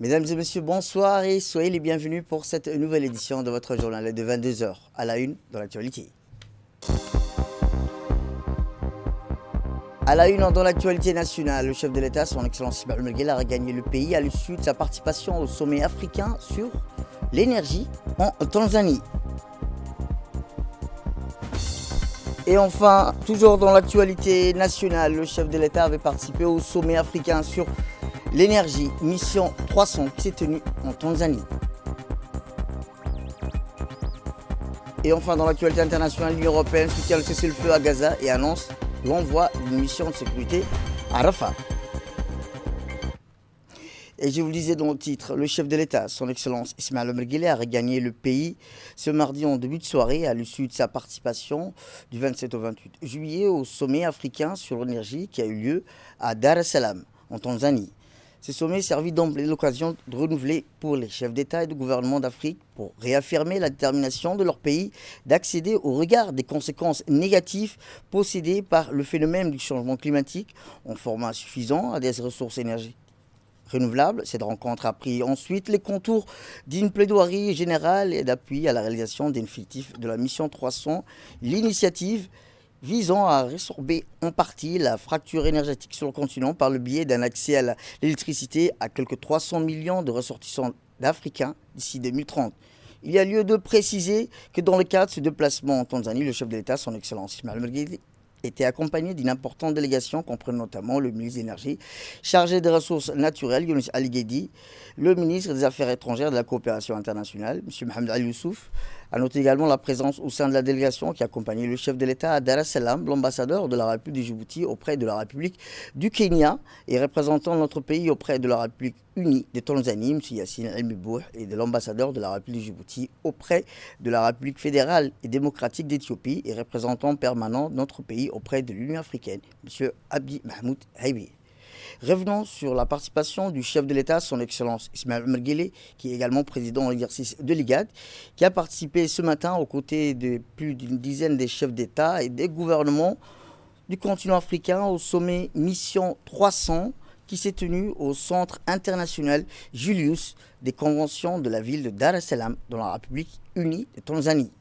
Mesdames et messieurs, bonsoir et soyez les bienvenus pour cette nouvelle édition de votre journal de 22 heures à la une dans l'actualité. À la une dans l'actualité nationale, le chef de l'État, son Excellence Ismaël Omar Guelleh, a gagné le pays à l'issue de sa participation au sommet africain sur l'énergie en Tanzanie. Et enfin, toujours dans l'actualité nationale, le chef de l'État avait participé au sommet africain sur l'énergie, mission 300, qui s'est tenue en Tanzanie. Et enfin, dans l'actualité internationale, l'Union européenne soutient le cessez-le-feu à Gaza et annonce l'envoi d'une mission de sécurité à Rafah. Et je vous le disais dans le titre, le chef de l'État, son Excellence Ismaël Omar Guelleh, a regagné le pays ce mardi en début de soirée à l'issue de sa participation du 27 au 28 juillet au sommet africain sur l'énergie qui a eu lieu à Dar es Salaam, en Tanzanie. Ce sommet servit d'emblée l'occasion de renouveler pour les chefs d'État et de gouvernement d'Afrique pour réaffirmer la détermination de leur pays d'accéder au regard des conséquences négatives possédées par le phénomène du changement climatique en format suffisant à des ressources énergétiques renouvelables. Cette rencontre a pris ensuite les contours d'une plaidoirie générale et d'appui à la réalisation des objectifs de la mission 300, l'initiative visant à résorber en partie la fracture énergétique sur le continent par le biais d'un accès à l'électricité à quelques 300 millions de ressortissants d'Africains d'ici 2030. Il y a lieu de préciser que dans le cadre de ce déplacement en Tanzanie, le chef de l'État, son Excellence Ismaël Omar Guelleh, était accompagné d'une importante délégation comprenant notamment le ministre de l'Énergie, chargé des ressources naturelles, Younis Ali Guédi, le ministre des Affaires étrangères et de la coopération internationale, M. Mohamed Ali Youssouf. A noté également la présence au sein de la délégation qui accompagnait le chef de l'État à Dar es Salaam, l'ambassadeur de la République du Djibouti auprès de la République du Kenya et représentant notre pays auprès de la République unie de Tanzanie, M. Yassine El-Mibouh, et de l'ambassadeur de la République du Djibouti auprès de la République fédérale et démocratique d'Éthiopie et représentant permanent de notre pays auprès de l'Union africaine, M. Abdi Mahmoud Haibi. Revenons sur la participation du chef de l'État, son Excellence Ismaël Omar Guelleh, qui est également président en exercice de l'IGAD, qui a participé ce matin aux côtés de plus d'une dizaine de chefs d'État et des gouvernements du continent africain au sommet Mission 300 qui s'est tenu au Centre international Julius des conventions de la ville de Dar es Salaam dans la République unie de Tanzanie.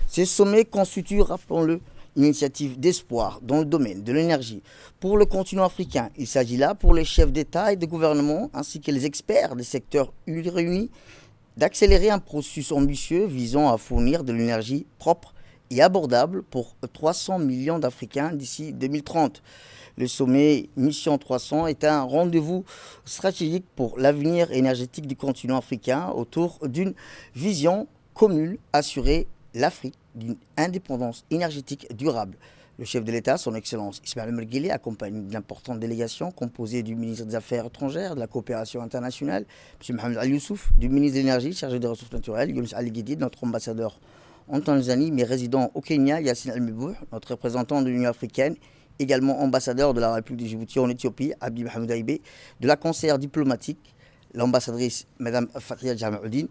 Ce sommet constitue, rappelons-le, une initiative d'espoir dans le domaine de l'énergie pour le continent africain. Il s'agit là pour les chefs d'État et de gouvernement ainsi que les experts des secteurs réunis d'accélérer un processus ambitieux visant à fournir de l'énergie propre et abordable pour 300 millions d'Africains d'ici 2030. Le sommet Mission 300 est un rendez-vous stratégique pour l'avenir énergétique du continent africain autour d'une vision commune assurée l'Afrique d'une indépendance énergétique durable. Le chef de l'État, son Excellence Ismaël Omar Guelleh, accompagné d'une importante délégation composée du ministre des Affaires étrangères, de la coopération internationale, M. Mohamed Ali Youssouf, du ministre de l'Énergie, chargé des ressources naturelles, Younis Ali Guédi, notre ambassadeur en Tanzanie, mais résident au Kenya, Yassine El-Mibouh, notre représentant de l'Union africaine, également ambassadeur de la République du Djibouti en Éthiopie, Abdi Mahmoud Haibi, de la conseillère diplomatique, l'ambassadrice Mme Fathia Jamaluddin,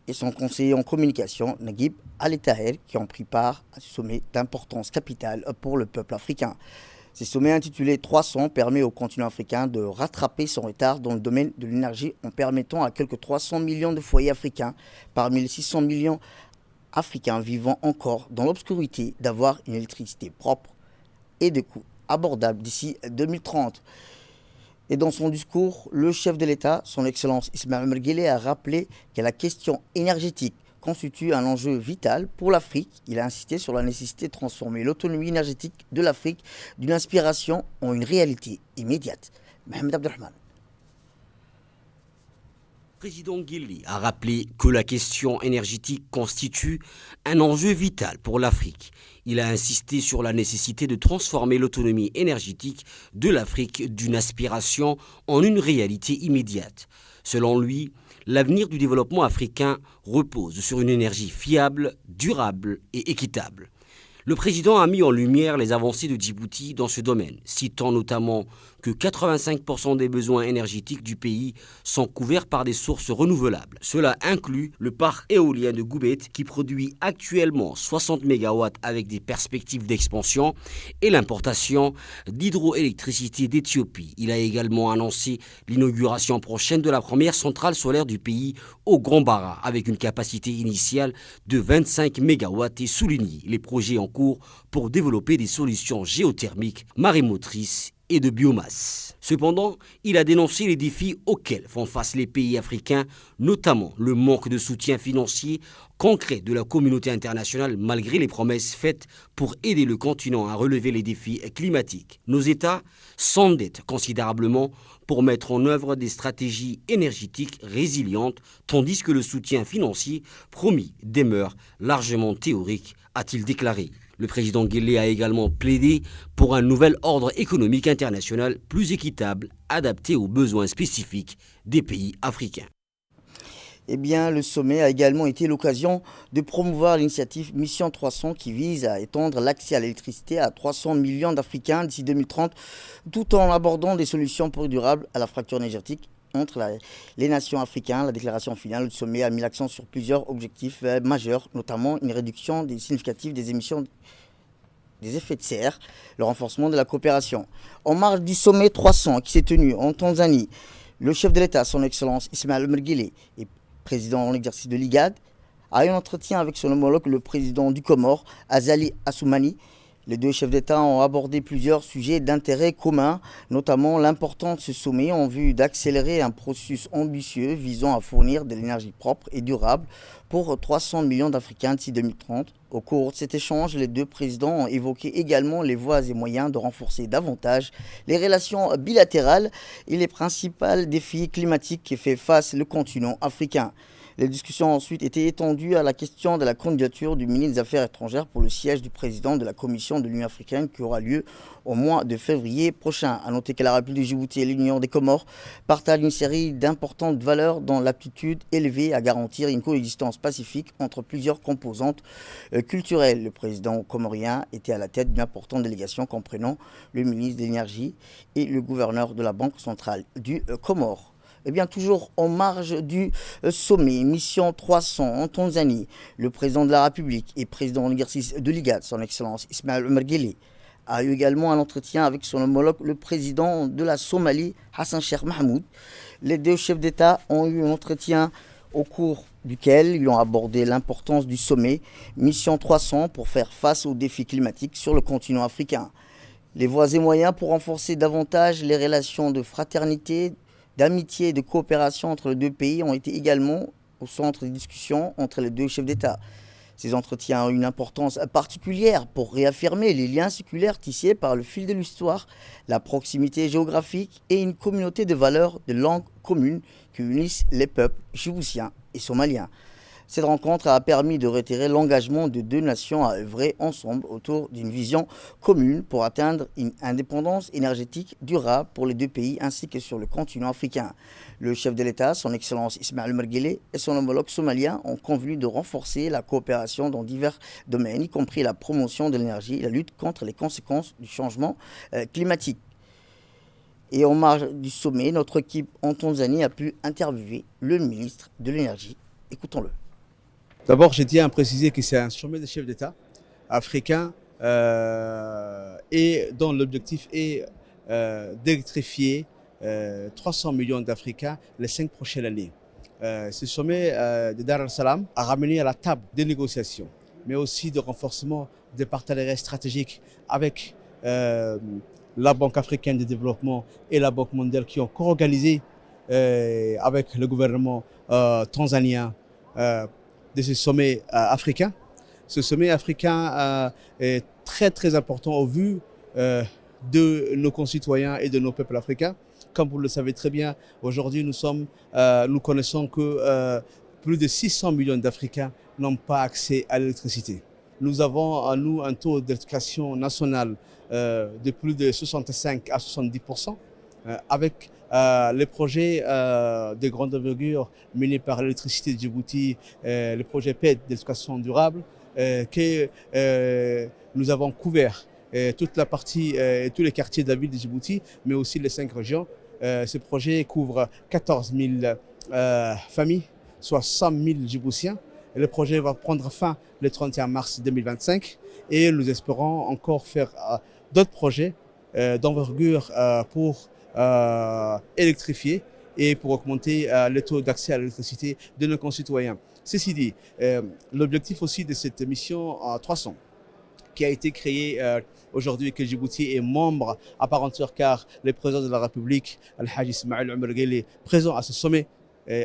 et son conseiller en communication, Naguib Ali-Taher, qui ont pris part à ce sommet d'importance capitale pour le peuple africain. Ce sommet intitulé 300 permet au continent africain de rattraper son retard dans le domaine de l'énergie en permettant à quelques 300 millions de foyers africains, parmi les 600 millions africains vivant encore dans l'obscurité, d'avoir une électricité propre et de coût abordable d'ici 2030. Et dans son discours, le chef de l'État, son Excellence Ismaël Omar Guelleh, a rappelé que la question énergétique constitue un enjeu vital pour l'Afrique. Il a insisté sur la nécessité de transformer l'autonomie énergétique de l'Afrique d'une inspiration en une réalité immédiate. Mohamed Abdelrahman. Le président Guelleh a rappelé que la question énergétique constitue un enjeu vital pour l'Afrique. Il a insisté sur la nécessité de transformer l'autonomie énergétique de l'Afrique d'une aspiration en une réalité immédiate. Selon lui, l'avenir du développement africain repose sur une énergie fiable, durable et équitable. Le président a mis en lumière les avancées de Djibouti dans ce domaine, citant notamment que 85% des besoins énergétiques du pays sont couverts par des sources renouvelables. Cela inclut le parc éolien de Goubet qui produit actuellement 60 MW avec des perspectives d'expansion et l'importation d'hydroélectricité d'Éthiopie. Il a également annoncé l'inauguration prochaine de la première centrale solaire du pays au Grand Bara avec une capacité initiale de 25 MW et souligné les projets en cours pour développer des solutions géothermiques, marémotrices et de biomasse. Cependant, il a dénoncé les défis auxquels font face les pays africains, notamment le manque de soutien financier concret de la communauté internationale malgré les promesses faites pour aider le continent à relever les défis climatiques. Nos États s'endettent considérablement pour mettre en œuvre des stratégies énergétiques résilientes, tandis que le soutien financier promis demeure largement théorique, a-t-il déclaré. Le président Guelleh a également plaidé pour un nouvel ordre économique international plus équitable, adapté aux besoins spécifiques des pays africains. Eh bien, le sommet a également été l'occasion de promouvoir l'initiative Mission 300 qui vise à étendre l'accès à l'électricité à 300 millions d'Africains d'ici 2030, tout en abordant des solutions plus durables à la fracture énergétique entre les nations africaines. La déclaration finale du sommet a mis l'accent sur plusieurs objectifs majeurs, notamment une réduction significative des émissions des effets de serre, le renforcement de la coopération. En marge du sommet 300 qui s'est tenu en Tanzanie, le chef de l'État, son Excellence Ismaël Omar Guelleh, et président en exercice de l'IGAD, a eu un entretien avec son homologue, le président du Comore, Azali Assoumani. Les deux chefs d'État ont abordé plusieurs sujets d'intérêt commun, notamment l'importance de ce sommet en vue d'accélérer un processus ambitieux visant à fournir de l'énergie propre et durable pour 300 millions d'Africains d'ici 2030. Au cours de cet échange, les deux présidents ont évoqué également les voies et moyens de renforcer davantage les relations bilatérales et les principaux défis climatiques qui fait face le continent africain. Les discussions ont ensuite été étendues à la question de la candidature du ministre des Affaires étrangères pour le siège du président de la Commission de l'Union africaine qui aura lieu au mois de février prochain. A noter que la République de Djibouti et l'Union des Comores partagent une série d'importantes valeurs dont l'aptitude élevée à garantir une coexistence pacifique entre plusieurs composantes culturelles. Le président comorien était à la tête d'une importante délégation comprenant le ministre de l'Énergie et le gouverneur de la Banque centrale du Comore. Eh bien, toujours en marge du sommet Mission 300 en Tanzanie, le président de la République et président en exercice de l'IGAD, son Excellence Ismaël Omar Guelleh, a eu également un entretien avec son homologue, le président de la Somalie, Hassan Sheikh Mahmoud. Les deux chefs d'État ont eu un entretien au cours duquel ils ont abordé l'importance du sommet Mission 300 pour faire face aux défis climatiques sur le continent africain. Les voies et moyens pour renforcer davantage les relations de fraternité, d'amitié et de coopération entre les deux pays ont été également au centre des discussions entre les deux chefs d'État. Ces entretiens ont une importance particulière pour réaffirmer les liens séculaires tissés par le fil de l'histoire, la proximité géographique et une communauté de valeurs, de langues communes qui unissent les peuples djiboutiens et somaliens. Cette rencontre a permis de réitérer l'engagement de deux nations à œuvrer ensemble autour d'une vision commune pour atteindre une indépendance énergétique durable pour les deux pays ainsi que sur le continent africain. Le chef de l'État, son Excellence Ismaël Omar Guelleh et son homologue somalien ont convenu de renforcer la coopération dans divers domaines, y compris la promotion de l'énergie et la lutte contre les conséquences du changement climatique. Et en marge du sommet, notre équipe en Tanzanie a pu interviewer le ministre de l'Énergie. Écoutons-le. D'abord, je tiens à préciser que c'est un sommet des chefs d'État africains et dont l'objectif est d'électrifier 300 millions d'Africains les 5 prochaines années. Ce sommet de Dar es-Salaam a ramené à la table des négociations, mais aussi de renforcement des partenariats stratégiques avec la Banque africaine de développement et la Banque mondiale qui ont co-organisé avec le gouvernement tanzanien de ce sommet africain. Ce sommet africain est très important au vu de nos concitoyens et de nos peuples africains. Comme vous le savez très bien, aujourd'hui nous connaissons que plus de 600 millions d'Africains n'ont pas accès à l'électricité. Nous avons en nous un taux d'électrification nationale de plus de 65 à 70%, avec les projets de grande envergure menés par l'électricité de Djibouti, le projet PED d'éducation durable, que nous avons couvert toute la partie, tous les quartiers de la ville de Djibouti, mais aussi les 5 régions. Ce projet couvre 14 000 familles, soit 100 000 Djiboutiens. Et le projet va prendre fin le 31 mars 2025 et nous espérons encore faire d'autres projets d'envergure pour électrifier et pour augmenter le taux d'accès à l'électricité de nos concitoyens. Ceci dit, l'objectif aussi de cette mission 300 qui a été créée aujourd'hui et que Djibouti est membre à part entière car le président de la République, Al-Hajj Ismail Omar Guelleh, présent à ce sommet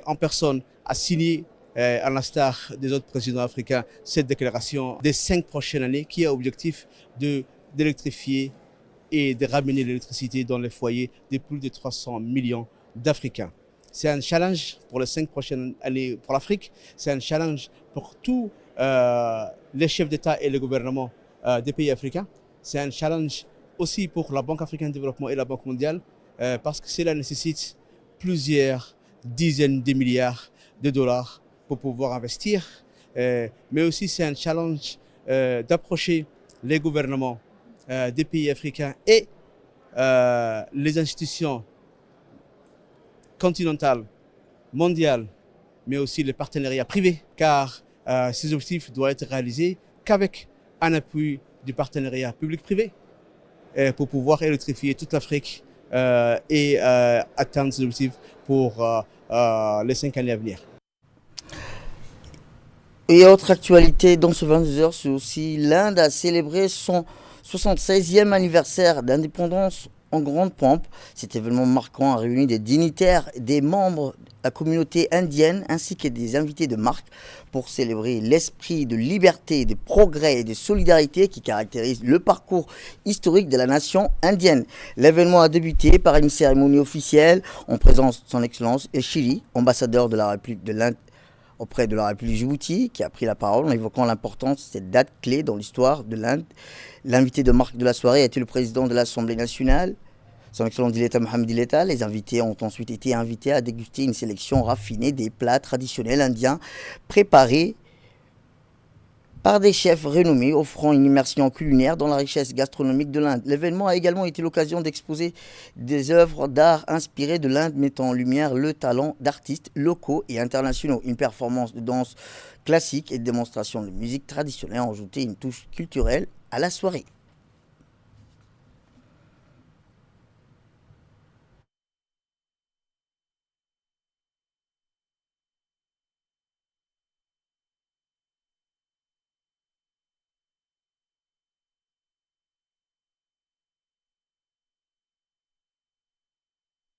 en personne, a signé à l'instar des autres présidents africains, cette déclaration des 5 prochaines années qui a objectif d'électrifier et de ramener l'électricité dans les foyers de plus de 300 millions d'Africains. C'est un challenge pour les 5 prochaines années pour l'Afrique, c'est un challenge pour tous les chefs d'État et les gouvernements des pays africains, c'est un challenge aussi pour la Banque africaine de développement et la Banque mondiale parce que cela nécessite plusieurs dizaines de milliards de dollars pour pouvoir investir, mais aussi c'est un challenge d'approcher les gouvernements des pays africains et les institutions continentales, mondiales, mais aussi les partenariats privés, car ces objectifs doivent être réalisés qu'avec un appui du partenariat public-privé pour pouvoir électrifier toute l'Afrique et atteindre ces objectifs pour les 5 années à venir. Et autre actualité dans ce 22 heures, c'est aussi l'Inde a célébré son 76e anniversaire d'indépendance en grande pompe. Cet événement marquant a réuni des dignitaires, des membres de la communauté indienne ainsi que des invités de marque pour célébrer l'esprit de liberté, de progrès et de solidarité qui caractérise le parcours historique de la nation indienne. L'événement a débuté par une cérémonie officielle en présence de son Excellence Eshiri, ambassadeur de la République de l'Inde auprès de la République de Djibouti, qui a pris la parole en évoquant l'importance de cette date clé dans l'histoire de l'Inde. L'invité de marque de la soirée a été le président de l'Assemblée nationale, son Excellence Dileta Mohamed Dileta. Les invités ont ensuite été invités à déguster une sélection raffinée des plats traditionnels indiens préparés par des chefs renommés, offrant une immersion culinaire dans la richesse gastronomique de l'Inde. L'événement a également été l'occasion d'exposer des œuvres d'art inspirées de l'Inde, mettant en lumière le talent d'artistes locaux et internationaux. Une performance de danse classique et de démonstration de musique traditionnelle ont ajouté une touche culturelle à la soirée.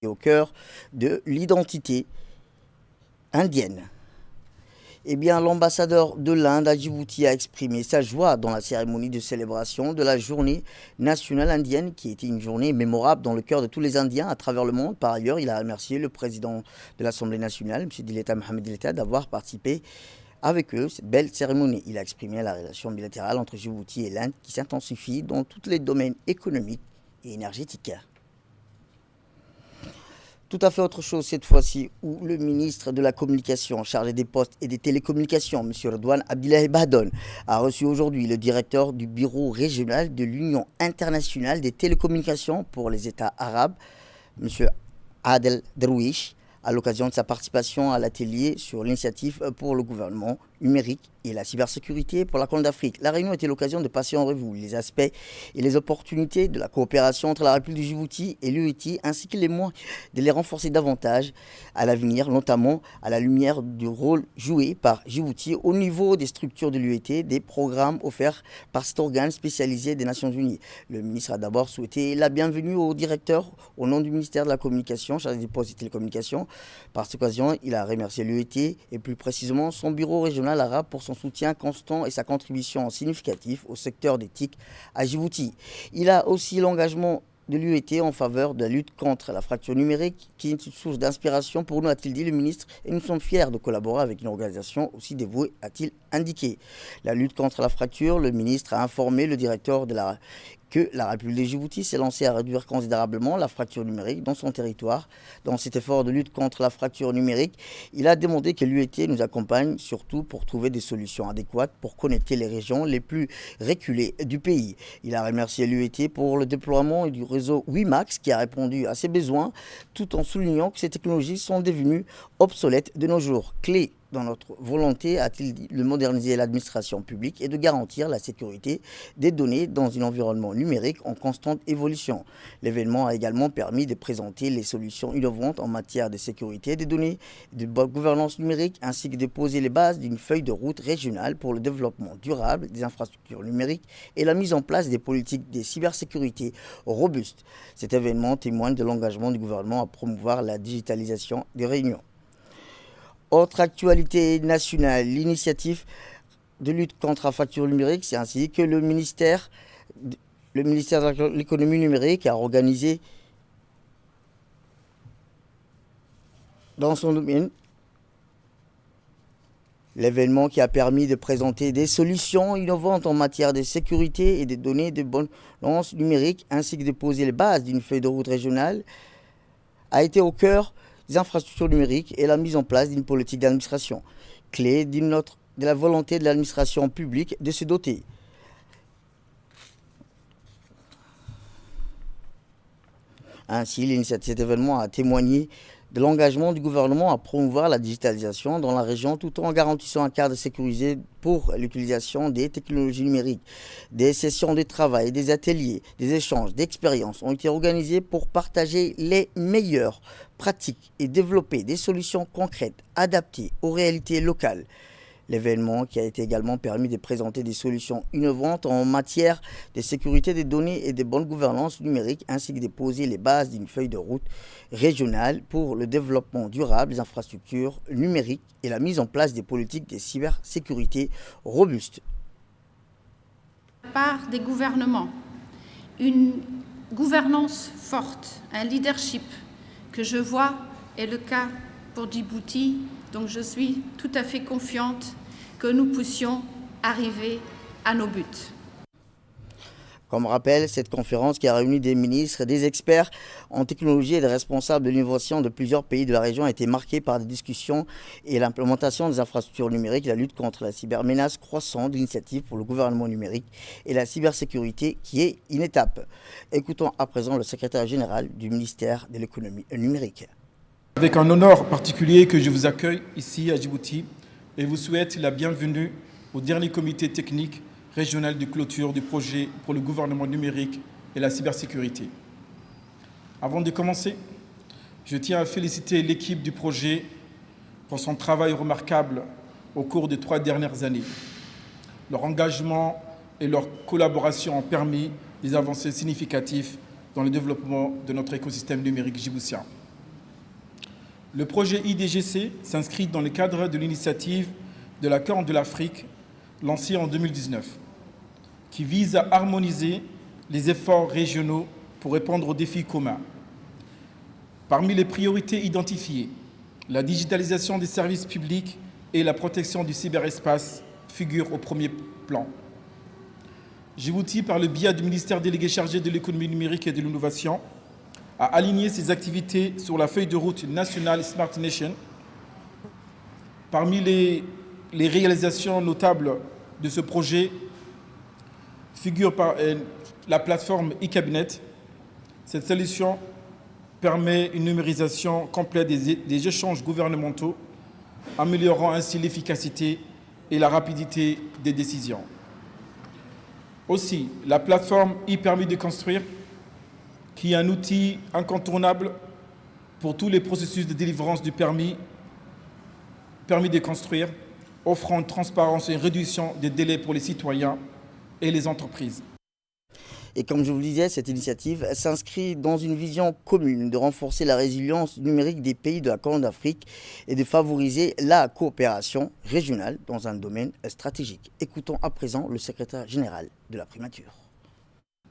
Et au cœur de l'identité indienne. Eh bien, l'ambassadeur de l'Inde à Djibouti a exprimé sa joie dans la cérémonie de célébration de la journée nationale indienne, qui était une journée mémorable dans le cœur de tous les Indiens à travers le monde. Par ailleurs, il a remercié le président de l'Assemblée nationale, M. Dileta Mohamed Dileta, d'avoir participé avec eux cette belle cérémonie. Il a exprimé la relation bilatérale entre Djibouti et l'Inde qui s'intensifie dans tous les domaines économiques et énergétiques. Tout à fait autre chose cette fois-ci, où le ministre de la Communication chargé des postes et des télécommunications, M. Redouane Abdillahi Bahdoun, a reçu aujourd'hui le directeur du bureau régional de l'Union internationale des télécommunications pour les États arabes, M. Adel Drouish, à l'occasion de sa participation à l'atelier sur l'initiative pour le gouvernement numérique et la cybersécurité pour la Corne d'Afrique. La réunion était l'occasion de passer en revue les aspects et les opportunités de la coopération entre la République de Djibouti et l'UET, ainsi que les moyens de les renforcer davantage à l'avenir, notamment à la lumière du rôle joué par Djibouti au niveau des structures de l'UET, des programmes offerts par cet organe spécialisé des Nations Unies. Le ministre a d'abord souhaité la bienvenue au directeur au nom du ministère de la Communication, chargé des postes et télécommunications. Par cette occasion, il a remercié l'UET et plus précisément son bureau régional arabe pour son soutien constant et sa contribution significative au secteur des TIC à Djibouti. Il a aussi l'engagement de l'UET en faveur de la lutte contre la fracture numérique, qui est une source d'inspiration pour nous, a-t-il dit le ministre, et nous sommes fiers de collaborer avec une organisation aussi dévouée, a-t-il indiqué. La lutte contre la fracture, le ministre a informé le directeur de la que la République de Djibouti s'est lancée à réduire considérablement la fracture numérique dans son territoire. Dans cet effort de lutte contre la fracture numérique, il a demandé que l'UET nous accompagne surtout pour trouver des solutions adéquates pour connecter les régions les plus reculées du pays. Il a remercié l'UET pour le déploiement du réseau WiMax qui a répondu à ses besoins, tout en soulignant que ces technologies sont devenues obsolètes de nos jours. Clé dans notre volonté, a-t-il dit, de moderniser l'administration publique et de garantir la sécurité des données dans un environnement numérique en constante évolution. L'événement a également permis de présenter les solutions innovantes en matière de sécurité des données, de gouvernance numérique, ainsi que de poser les bases d'une feuille de route régionale pour le développement durable des infrastructures numériques et la mise en place des politiques de cybersécurité robustes. Cet événement témoigne de l'engagement du gouvernement à promouvoir la digitalisation des réunions. Autre actualité nationale, l'initiative de lutte contre la fracture numérique, c'est ainsi que le ministère de l'économie numérique a organisé dans son domaine l'événement qui a permis de présenter des solutions innovantes en matière de sécurité et de données de bonne lance numérique, ainsi que de poser les bases d'une feuille de route régionale, a été au cœur des infrastructures numériques et la mise en place d'une politique d'administration, clé de la volonté de l'administration publique de se doter. Ainsi, cet événement a témoigné de l'engagement du gouvernement à promouvoir la digitalisation dans la région tout en garantissant un cadre sécurisé pour l'utilisation des technologies numériques. Des sessions de travail, des ateliers, des échanges d'expériences ont été organisés pour partager les meilleures pratiques et développer des solutions concrètes adaptées aux réalités locales. L'événement qui a été également permis de présenter des solutions innovantes en matière de sécurité des données et de bonne gouvernance numérique, ainsi que de poser les bases d'une feuille de route régionale pour le développement durable des infrastructures numériques et la mise en place des politiques de cybersécurité robustes. Par des gouvernements, une gouvernance forte, un leadership que je vois est le cas pour Djibouti, donc je suis tout à fait confiante que nous puissions arriver à nos buts. Comme rappel, cette conférence qui a réuni des ministres, des experts en technologie et des responsables de l'innovation de plusieurs pays de la région a été marquée par des discussions et l'implémentation des infrastructures numériques, la lutte contre la cybermenace croissante, l'initiative pour le gouvernement numérique et la cybersécurité qui est une étape. Écoutons à présent le secrétaire général du ministère de l'économie numérique. Avec un honneur particulier que je vous accueille ici à Djibouti et vous souhaite la bienvenue au dernier comité technique régional de clôture du projet pour le gouvernement numérique et la cybersécurité. Avant de commencer, je tiens à féliciter l'équipe du projet pour son travail remarquable au cours des 3 dernières années. Leur engagement et leur collaboration ont permis des avancées significatives dans le développement de notre écosystème numérique djiboutien. Le projet IDGC s'inscrit dans le cadre de l'initiative de la Corne de l'Afrique lancée en 2019, qui vise à harmoniser les efforts régionaux pour répondre aux défis communs. Parmi les priorités identifiées, la digitalisation des services publics et la protection du cyberespace figurent au premier plan. Djibouti, par le biais du ministère délégué chargé de l'économie numérique et de l'innovation, a aligné ses activités sur la feuille de route nationale Smart Nation. Parmi les réalisations notables de ce projet figure la plateforme e-cabinet. Cette solution permet une numérisation complète des échanges gouvernementaux, améliorant ainsi l'efficacité et la rapidité des décisions. Aussi, la plateforme e-permis de construire, qui est un outil incontournable pour tous les processus de délivrance du permis de construire, offrant une transparence et une réduction des délais pour les citoyens et les entreprises. Et comme je vous le disais, cette initiative s'inscrit dans une vision commune de renforcer la résilience numérique des pays de la Corne d'Afrique et de favoriser la coopération régionale dans un domaine stratégique. Écoutons à présent le secrétaire général de la primature.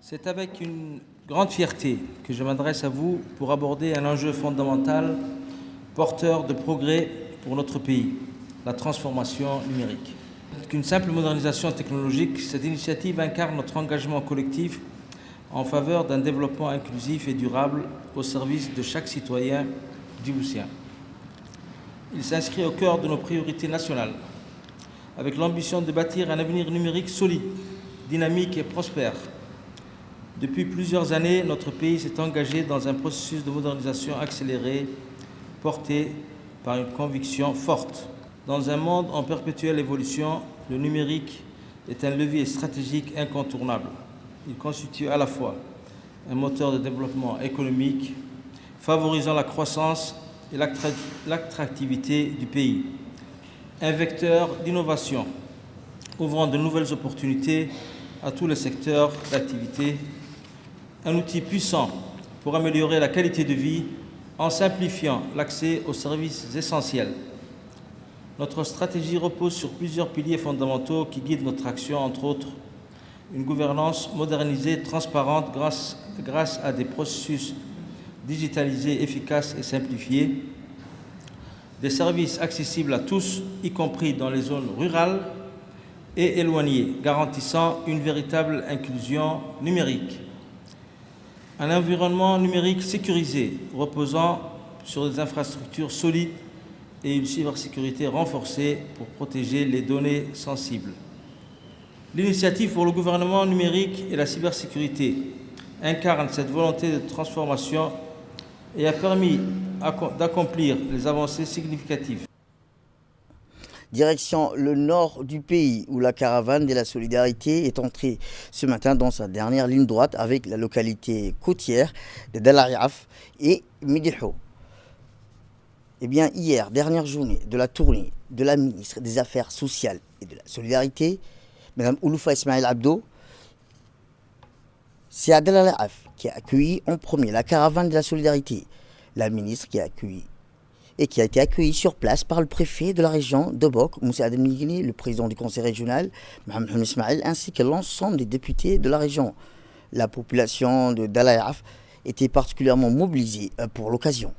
C'est avec une grande fierté que je m'adresse à vous pour aborder un enjeu fondamental, porteur de progrès pour notre pays, la transformation numérique. Qu'une simple modernisation technologique, cette initiative incarne notre engagement collectif en faveur d'un développement inclusif et durable au service de chaque citoyen djiboutien. Il s'inscrit au cœur de nos priorités nationales, avec l'ambition de bâtir un avenir numérique solide, dynamique et prospère. Depuis plusieurs années, notre pays s'est engagé dans un processus de modernisation accéléré, porté par une conviction forte. Dans un monde en perpétuelle évolution, le numérique est un levier stratégique incontournable. Il constitue à la fois un moteur de développement économique, favorisant la croissance et l'attractivité du pays, un vecteur d'innovation, ouvrant de nouvelles opportunités à tous les secteurs d'activité, un outil puissant pour améliorer la qualité de vie en simplifiant l'accès aux services essentiels. Notre stratégie repose sur plusieurs piliers fondamentaux qui guident notre action, entre autres une gouvernance modernisée, transparente grâce à des processus digitalisés, efficaces et simplifiés, des services accessibles à tous, y compris dans les zones rurales et éloignées, garantissant une véritable inclusion numérique. Un environnement numérique sécurisé, reposant sur des infrastructures solides et une cybersécurité renforcée pour protéger les données sensibles. L'initiative pour le gouvernement numérique et la cybersécurité incarne cette volonté de transformation et a permis d'accomplir les avancées significatives. Direction le nord du pays, où la caravane de la solidarité est entrée ce matin dans sa dernière ligne droite avec la localité côtière de Dalayaf et Médého. Eh bien, hier, dernière journée de la tournée de la ministre des Affaires sociales et de la solidarité, Mme Ouloufa Ismail Abdo, c'est à Dalayaf qui a accueilli en premier la caravane de la solidarité. La ministre qui a accueilli et qui a été accueillie sur place par le préfet de la région de Bok, Moussa Adam Nigini, le président du conseil régional, Mohamed Ismail, ainsi que l'ensemble des députés de la région. La population de Dalayaf était particulièrement mobilisée pour l'occasion.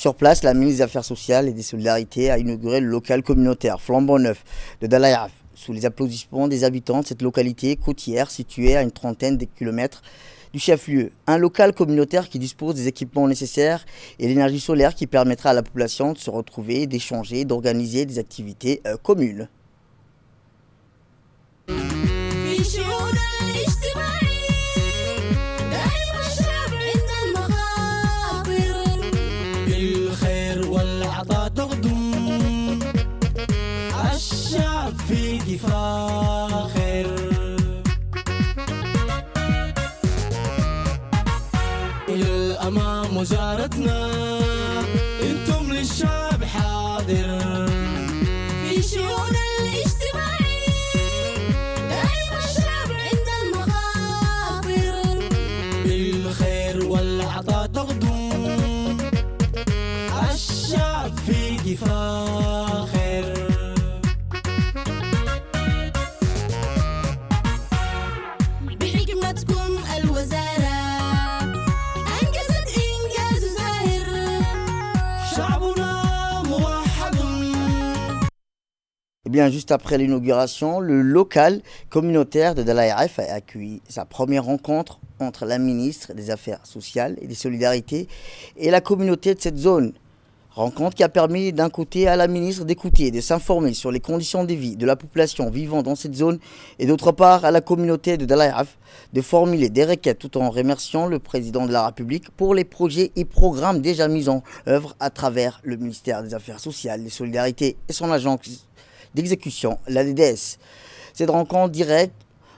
Sur place, la ministre des Affaires sociales et des Solidarités a inauguré le local communautaire flambant neuf de Dalayaf, sous les applaudissements des habitants de cette localité côtière située à une trentaine de kilomètres du chef-lieu. Un local communautaire qui dispose des équipements nécessaires et l'énergie solaire qui permettra à la population de se retrouver, d'échanger, d'organiser des activités communes. فاخر إلى الأمام وزارتنا انتم للشعب حاضر في شؤون الاجتماعي دائما الشعب عند المخاطر بالخير والعطاء تغدو الشعب في فاخر Bien, juste après l'inauguration, le local communautaire de Dalayaf a accueilli sa première rencontre entre la ministre des Affaires sociales et des Solidarités et la communauté de cette zone. Rencontre qui a permis d'un côté à la ministre d'écouter et de s'informer sur les conditions de vie de la population vivant dans cette zone et d'autre part à la communauté de Dalayaf de formuler des requêtes tout en remerciant le président de la République pour les projets et programmes déjà mis en œuvre à travers le ministère des Affaires sociales, des Solidarités et son agence d'exécution, la DDS. Cette rencontre directe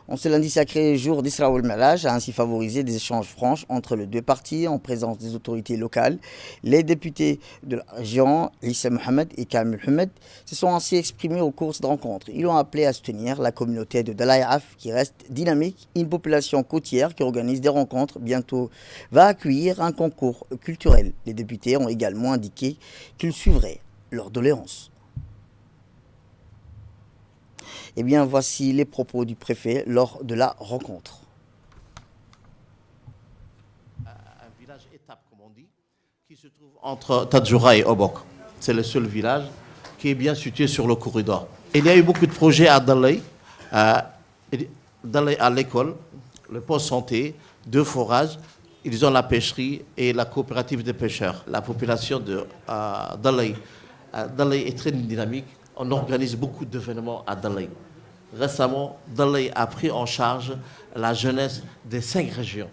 En ce lundi sacré, jour d'Isra ou al-Mi'raj, a ainsi favorisé des échanges francs entre les deux parties en présence des autorités locales. Les députés de la région, Issa Mohamed et Kamil Mohamed, se sont ainsi exprimés au cours de cette rencontre. Ils ont appelé à soutenir la communauté de Dalayaf qui reste dynamique, une population côtière qui organise des rencontres. Bientôt va accueillir un concours culturel. Les députés ont également indiqué qu'ils suivraient leurs doléances. Eh bien, voici les propos du préfet lors de la rencontre. Un village étape, comme on dit, qui se trouve entre Tadjoura et Obok. C'est le seul village qui est bien situé sur le corridor. Il y a eu beaucoup de projets à Dalay. Dalay à l'école, le poste santé, 2 forages. Ils ont la pêcherie et la coopérative des pêcheurs. La population de Dalay est très dynamique. On organise beaucoup d'événements à Dalay. Récemment, Dalay a pris en charge la jeunesse des 5 régions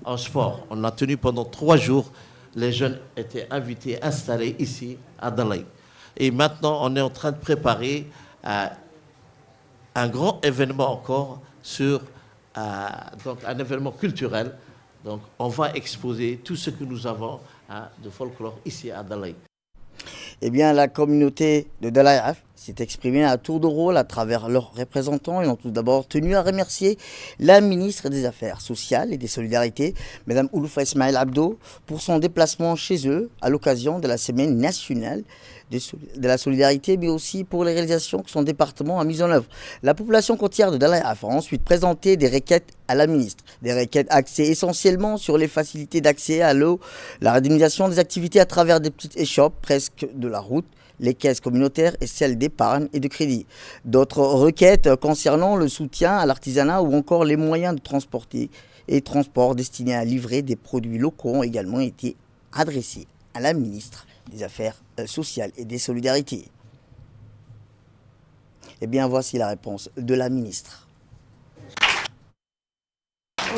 en sport. On a tenu pendant 3 jours. Les jeunes étaient invités, installés ici à Dalay. Et maintenant, on est en train de préparer un grand événement encore sur donc un événement culturel. Donc, on va exposer tout ce que nous avons de folklore ici à Dalay. Eh bien, la communauté de Dalayaf s'est exprimée à tour de rôle à travers leurs représentants. Ils ont tout d'abord tenu à remercier la ministre des Affaires sociales et des Solidarités, Mme Ouloufa Ismaël Abdo, pour son déplacement chez eux à l'occasion de la Semaine nationale de la solidarité, mais aussi pour les réalisations que son département a mises en œuvre. La population côtière de Dalayaf a ensuite présenté des requêtes à la ministre. Des requêtes axées essentiellement sur les facilités d'accès à l'eau, la réorganisation des activités à travers des petites échoppes presque de la route, les caisses communautaires et celles d'épargne et de crédit. D'autres requêtes concernant le soutien à l'artisanat ou encore les moyens de transporter et transport destinés à livrer des produits locaux ont également été adressés à la ministre des Affaires sociales et des Solidarités. Eh bien, voici la réponse de la ministre.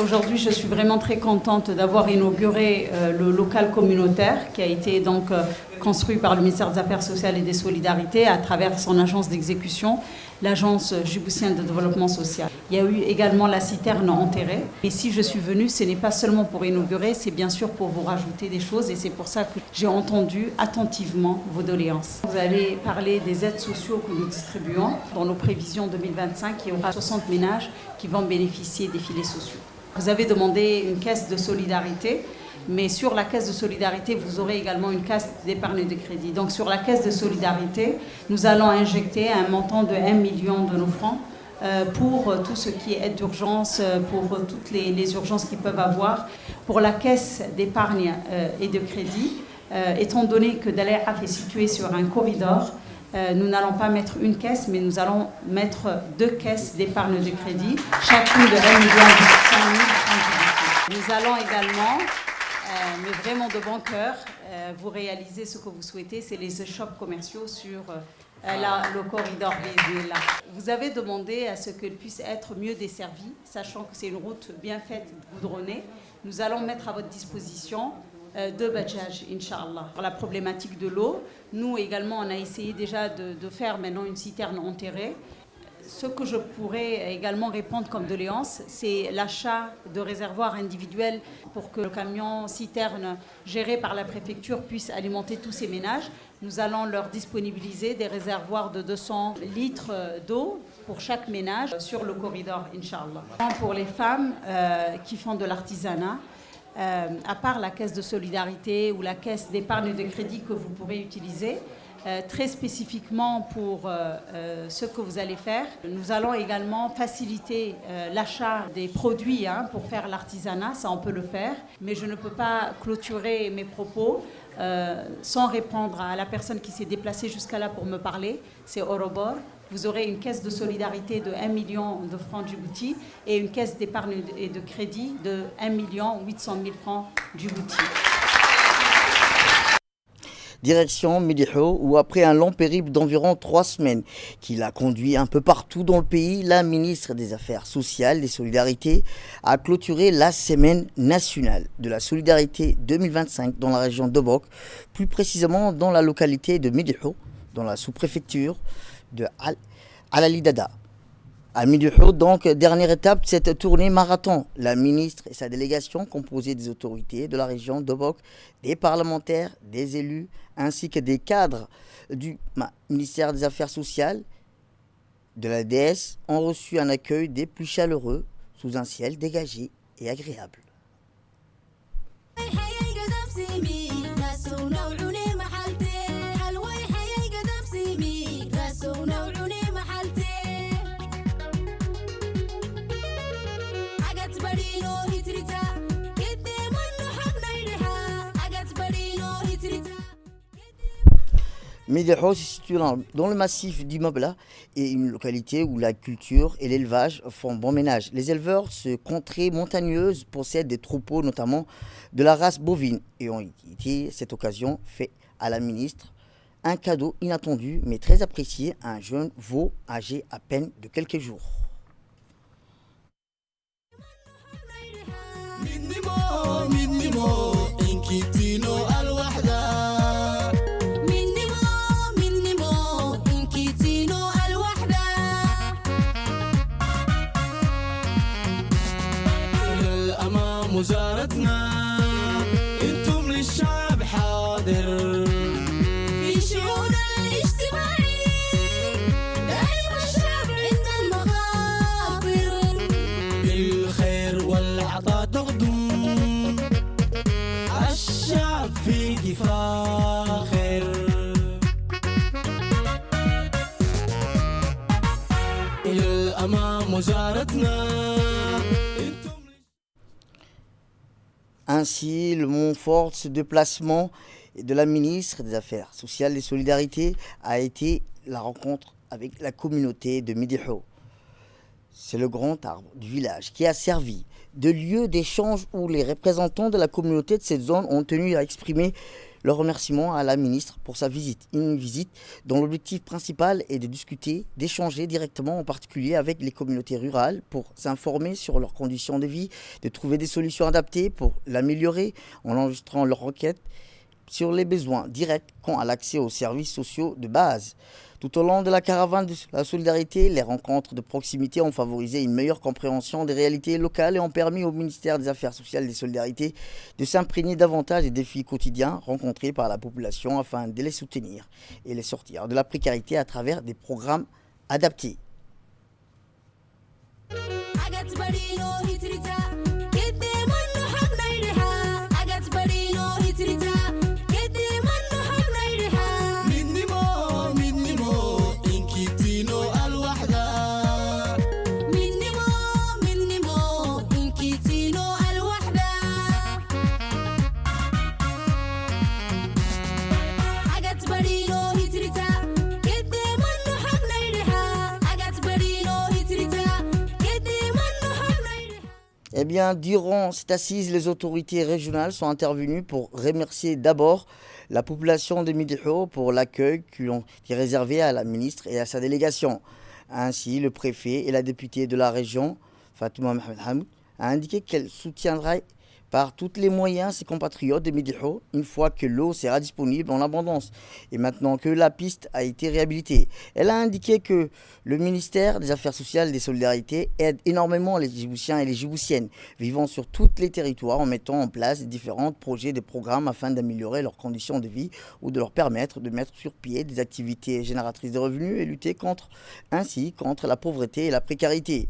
Aujourd'hui, je suis vraiment très contente d'avoir inauguré le local communautaire qui a été donc construit par le ministère des Affaires sociales et des Solidarités à travers son agence d'exécution, l'agence djiboutienne de développement social. Il y a eu également la citerne enterrée. Et si je suis venue, ce n'est pas seulement pour inaugurer, c'est bien sûr pour vous rajouter des choses et c'est pour ça que j'ai entendu attentivement vos doléances. Vous allez parler des aides sociales que nous distribuons. Dans nos prévisions 2025, il y aura 60 ménages qui vont bénéficier des filets sociaux. Vous avez demandé une caisse de solidarité, mais sur la caisse de solidarité, vous aurez également une caisse d'épargne et de crédit. Donc sur la caisse de solidarité, nous allons injecter un montant de 1 million de nos francs pour tout ce qui est aide d'urgence, pour toutes les urgences qu'ils peuvent avoir. Pour la caisse d'épargne et de crédit, étant donné que Dalayaf est situé sur un corridor, nous n'allons pas mettre une caisse, mais nous allons mettre 2 caisses d'épargne de crédit, chacune de 1 million de 100 000 francs. Nous allons également, mais vraiment de bon cœur, vous réaliser ce que vous souhaitez, c'est les échoppes commerciaux sur le corridor des là. Vous avez demandé à ce qu'elle puisse être mieux desservie, sachant que c'est une route bien faite, goudronnée. Nous allons mettre à votre disposition 2 badjages, Inch'Allah. Pour la problématique de l'eau, nous également, on a essayé déjà de faire maintenant une citerne enterrée. Ce que je pourrais également répondre comme doléance, c'est l'achat de réservoirs individuels pour que le camion citerne géré par la préfecture puisse alimenter tous ces ménages. Nous allons leur disponibiliser des réservoirs de 200 litres d'eau pour chaque ménage sur le corridor, Inch'Allah. Pour les femmes qui font de l'artisanat, à part la caisse de solidarité ou la caisse d'épargne de crédit que vous pourrez utiliser, très spécifiquement pour ce que vous allez faire, nous allons également faciliter l'achat des produits pour faire l'artisanat, ça on peut le faire, mais je ne peux pas clôturer mes propos sans répondre à la personne qui s'est déplacée jusqu'à là pour me parler, c'est Orobor. Vous aurez une caisse de solidarité de 1 million de francs Djibouti et une caisse d'épargne et de crédit de 1 800 000 francs Djibouti. Direction Médého, où après un long périple d'environ 3 semaines qui l'a conduit un peu partout dans le pays, la ministre des Affaires sociales et des Solidarités a clôturé la Semaine nationale de la solidarité 2025 dans la région d'Obok, plus précisément dans la localité de Médého, dans la sous-préfecture de Al-Ali Dada. À Midihou, donc, dernière étape de cette tournée marathon. La ministre et sa délégation, composée des autorités de la région d'Obok, des parlementaires, des élus, ainsi que des cadres du ministère des Affaires sociales, de la DS, ont reçu un accueil des plus chaleureux, sous un ciel dégagé et agréable. Midihou se situe dans le massif du Mabla et une localité où la culture et l'élevage font bon ménage. Les éleveurs, ce contrée montagneuse, possèdent des troupeaux, notamment de la race bovine, et ont été, cette occasion, fait à la ministre un cadeau inattendu mais très apprécié, un jeune veau âgé à peine de quelques jours. مجارتنا انتم للشعب حاضر في شؤون الاجتماعي دائما الشعب عند المخاطر بالخير والعطاء تغدو الشعب فيك فاخر الى الامام مجارتنا. Ainsi, le moment fort de ce déplacement de la ministre des Affaires sociales et des Solidarités a été la rencontre avec la communauté de Midihou. C'est le grand arbre du village qui a servi de lieu d'échange où les représentants de la communauté de cette zone ont tenu à exprimer leur remerciement à la ministre pour sa visite. Une visite dont l'objectif principal est de discuter, d'échanger directement en particulier avec les communautés rurales pour s'informer sur leurs conditions de vie, de trouver des solutions adaptées pour l'améliorer en enregistrant leurs requêtes sur les besoins directs quant à l'accès aux services sociaux de base. Tout au long de la caravane de la solidarité, les rencontres de proximité ont favorisé une meilleure compréhension des réalités locales et ont permis au ministère des Affaires sociales et des Solidarités de s'imprégner davantage des défis quotidiens rencontrés par la population afin de les soutenir et les sortir de la précarité à travers des programmes adaptés. Eh bien, durant cette assise, les autorités régionales sont intervenues pour remercier d'abord la population de Midihou pour l'accueil qui est réservé à la ministre et à sa délégation. Ainsi, le préfet et la députée de la région, Fatouma Mohamed Hamoud, a indiqué qu'elle soutiendra par tous les moyens ses compatriotes de Midihou une fois que l'eau sera disponible en abondance et maintenant que la piste a été réhabilitée. Elle a indiqué que le ministère des Affaires sociales et des Solidarités aide énormément les Djiboutiens et les Djiboutiennes vivant sur tous les territoires en mettant en place différents projets, des programmes afin d'améliorer leurs conditions de vie ou de leur permettre de mettre sur pied des activités génératrices de revenus et lutter ainsi contre la pauvreté et la précarité.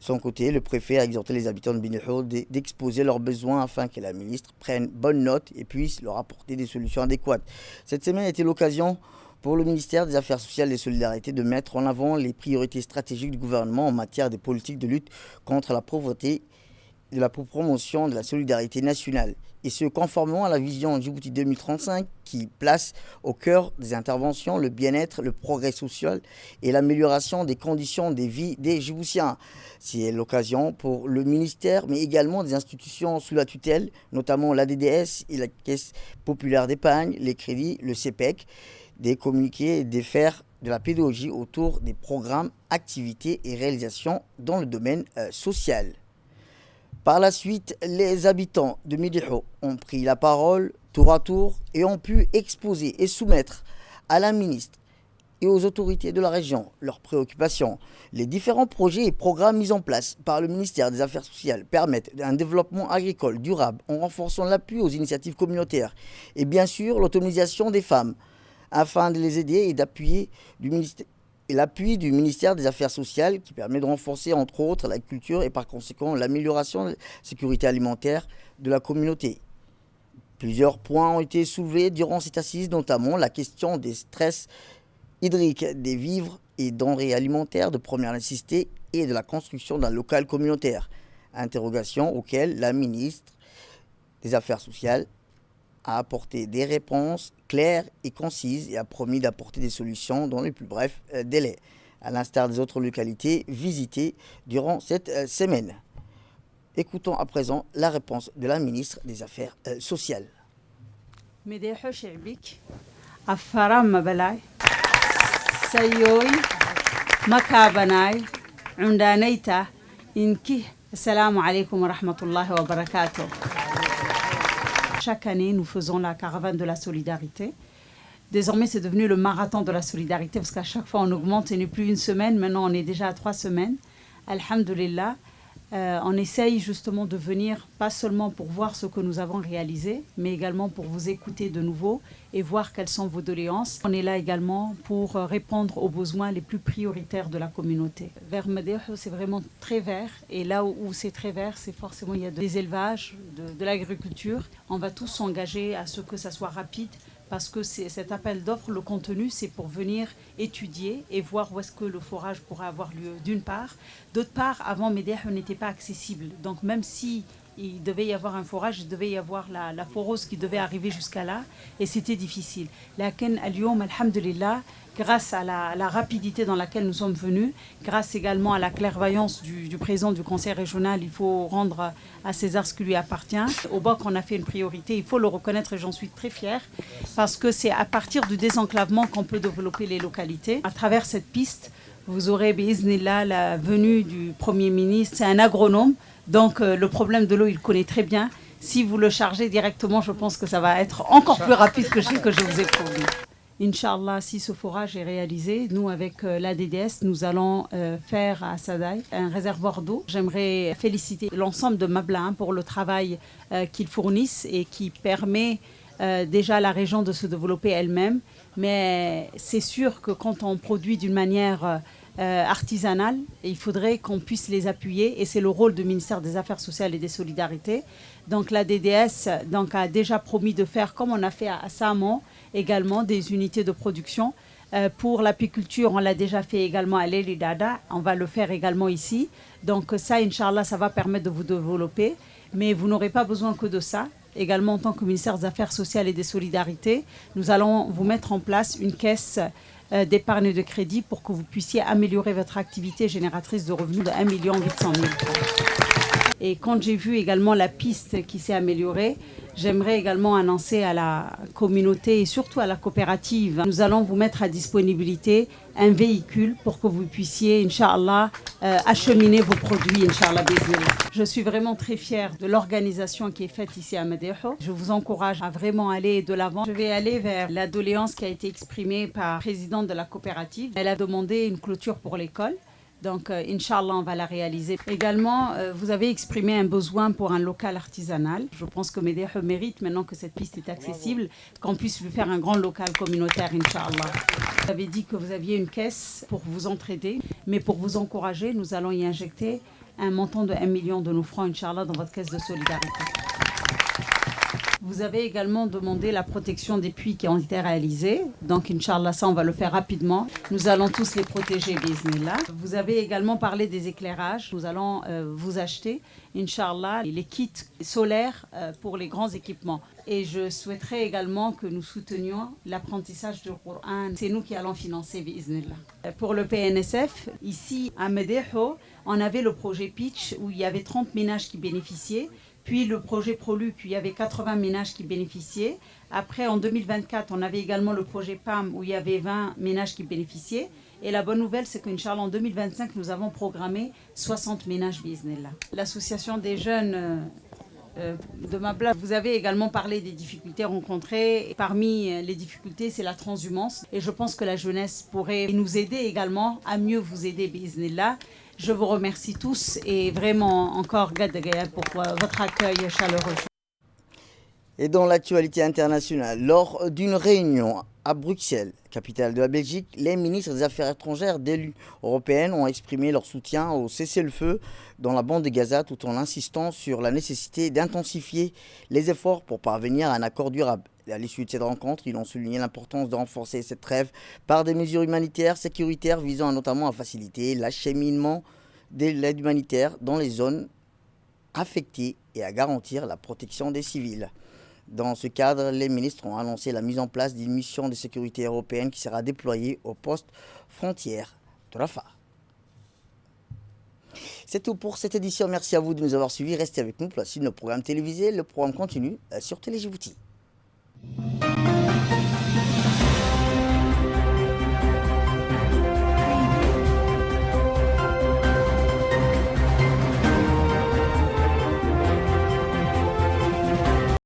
De son côté, le préfet a exhorté les habitants de Midihou d'exposer leurs besoins afin que la ministre prenne bonne note et puisse leur apporter des solutions adéquates. Cette semaine a été l'occasion pour le ministère des Affaires sociales et des Solidarités de mettre en avant les priorités stratégiques du gouvernement en matière de politique de lutte contre la pauvreté et de la promotion de la solidarité nationale. Et ce, conformément à la vision Djibouti 2035 qui place au cœur des interventions le bien-être, le progrès social et l'amélioration des conditions de vie des Djiboutiens. C'est l'occasion pour le ministère, mais également des institutions sous la tutelle, notamment l'ADDS et la Caisse populaire d'épargne, les crédits, le CEPEC, de communiquer et de faire de la pédagogie autour des programmes, activités et réalisations dans le domaine social. Par la suite, les habitants de Midihou ont pris la parole tour à tour et ont pu exposer et soumettre à la ministre et aux autorités de la région leurs préoccupations. Les différents projets et programmes mis en place par le ministère des Affaires sociales permettent un développement agricole durable en renforçant l'appui aux initiatives communautaires et bien sûr l'autonomisation des femmes afin de les aider et d'appuyer l'appui du ministère des Affaires sociales qui permet de renforcer entre autres la culture et par conséquent l'amélioration de la sécurité alimentaire de la communauté. Plusieurs points ont été soulevés durant cette assise, notamment la question des stress hydriques, des vivres et denrées alimentaires de première nécessité et de la construction d'un local communautaire. Interrogation auxquelles la ministre des Affaires sociales a apporté des réponses claires et concises et a promis d'apporter des solutions dans les plus brefs délais, à l'instar des autres localités visitées durant cette semaine. Écoutons à présent la réponse de la ministre des Affaires sociales. مديحو شعبك أفرام مبلاي سيوي مكابناي عندانيتا إنكي السلام عليكم ورحمة الله وبركاته. Chaque année, nous faisons la caravane de la solidarité. Désormais, c'est devenu le marathon de la solidarité parce qu'à chaque fois, on augmente. Ce n'est plus une semaine. Maintenant, on est déjà à 3 semaines. Alhamdulillah. On essaye justement de venir, pas seulement pour voir ce que nous avons réalisé, mais également pour vous écouter de nouveau et voir quelles sont vos doléances. On est là également pour répondre aux besoins les plus prioritaires de la communauté. Vers Medého, c'est vraiment très vert. Et là où c'est très vert, c'est forcément, il y a des élevages, de l'agriculture. On va tous s'engager à ce que ça soit rapide. Parce que cet appel d'offres, le contenu, c'est pour venir étudier et voir où est-ce que le forage pourrait avoir lieu d'une part. D'autre part, avant, Medého n'était pas accessible. Donc même si il devait y avoir un forage, il devait y avoir la forose qui devait arriver jusqu'à là. Et c'était difficile. Lakin al-yom, alhamdulillah, grâce à la rapidité dans laquelle nous sommes venus, grâce également à la clairvoyance du président du conseil régional, il faut rendre à César ce qui lui appartient. Au BOC, on a fait une priorité, il faut le reconnaître et j'en suis très fière, parce que c'est à partir du désenclavement qu'on peut développer les localités. À travers cette piste, vous aurez, bi'iznillah, la venue du Premier ministre, c'est un agronome, donc le problème de l'eau, il connaît très bien. Si vous le chargez directement, je pense que ça va être encore plus rapide que ce que je vous ai promis. Inch'Allah, si ce forage est réalisé, nous avec la DDS, nous allons faire à Sadaï un réservoir d'eau. J'aimerais féliciter l'ensemble de Mabla pour le travail qu'ils fournissent et qui permet déjà à la région de se développer elle-même. Mais c'est sûr que quand on produit d'une manière artisanale, il faudrait qu'on puisse les appuyer et c'est le rôle du ministère des Affaires sociales et des Solidarités. Donc la DDS a déjà promis de faire, comme on a fait à Samo, également des unités de production. Pour l'apiculture, on l'a déjà fait également à l'Elidada, on va le faire également ici. Donc ça, Inch'Allah, ça va permettre de vous développer. Mais vous n'aurez pas besoin que de ça. Également, en tant que ministère des Affaires sociales et des Solidarités, nous allons vous mettre en place une caisse d'épargne de crédit pour que vous puissiez améliorer votre activité génératrice de revenus de 1 800 000 francs. Et quand j'ai vu également la piste qui s'est améliorée, j'aimerais également annoncer à la communauté et surtout à la coopérative, nous allons vous mettre à disponibilité un véhicule pour que vous puissiez, Inch'Allah, acheminer vos produits, Inch'Allah. Je suis vraiment très fière de l'organisation qui est faite ici à Medého. Je vous encourage à vraiment aller de l'avant. Je vais aller vers la doléance qui a été exprimée par la présidente de la coopérative. Elle a demandé une clôture pour l'école. Donc, Inch'Allah, on va la réaliser. Également, vous avez exprimé un besoin pour un local artisanal. Je pense que Medého mérite, maintenant que cette piste est accessible, qu'on puisse lui faire un grand local communautaire, Inch'Allah. Vous avez dit que vous aviez une caisse pour vous entraider, mais pour vous encourager, nous allons y injecter un montant de 1 million de nos francs, Inch'Allah, dans votre caisse de solidarité. Vous avez également demandé la protection des puits qui ont été réalisés. Donc, Inch'Allah, ça, on va le faire rapidement. Nous allons tous les protéger, bismillah. Vous avez également parlé des éclairages. Nous allons vous acheter, Inch'Allah, les kits solaires pour les grands équipements. Et je souhaiterais également que nous soutenions l'apprentissage du Coran. C'est nous qui allons financer, bismillah. Pour le PNSF, ici, à Medého, on avait le projet Pitch où il y avait 30 ménages qui bénéficiaient. Puis le projet Proluc, il y avait 80 ménages qui bénéficiaient. Après, en 2024, on avait également le projet PAM où il y avait 20 ménages qui bénéficiaient. Et la bonne nouvelle, c'est qu'Inch'Allah, en 2025, nous avons programmé 60 ménages, biiznillah. L'association des jeunes de ma place. Vous avez également parlé des difficultés rencontrées. Et parmi les difficultés, c'est la transhumance. Et je pense que la jeunesse pourrait nous aider également à mieux vous aider, biiznillah. Je vous remercie tous et vraiment encore Gadagaya pour votre accueil chaleureux. Et dans l'actualité internationale, lors d'une réunion à Bruxelles, capitale de la Belgique, les ministres des Affaires étrangères d'élus européennes ont exprimé leur soutien au cessez-le-feu dans la bande de Gaza tout en insistant sur la nécessité d'intensifier les efforts pour parvenir à un accord durable. À l'issue de cette rencontre, ils ont souligné l'importance de renforcer cette trêve par des mesures humanitaires, sécuritaires visant notamment à faciliter l'acheminement de l'aide humanitaire dans les zones affectées et à garantir la protection des civils. Dans ce cadre, les ministres ont annoncé la mise en place d'une mission de sécurité européenne qui sera déployée au poste frontière de Rafah. C'est tout pour cette édition. Merci à vous de nous avoir suivis. Restez avec nous pour la suite de nos programmes télévisés. Le programme continue sur Télé Djibouti.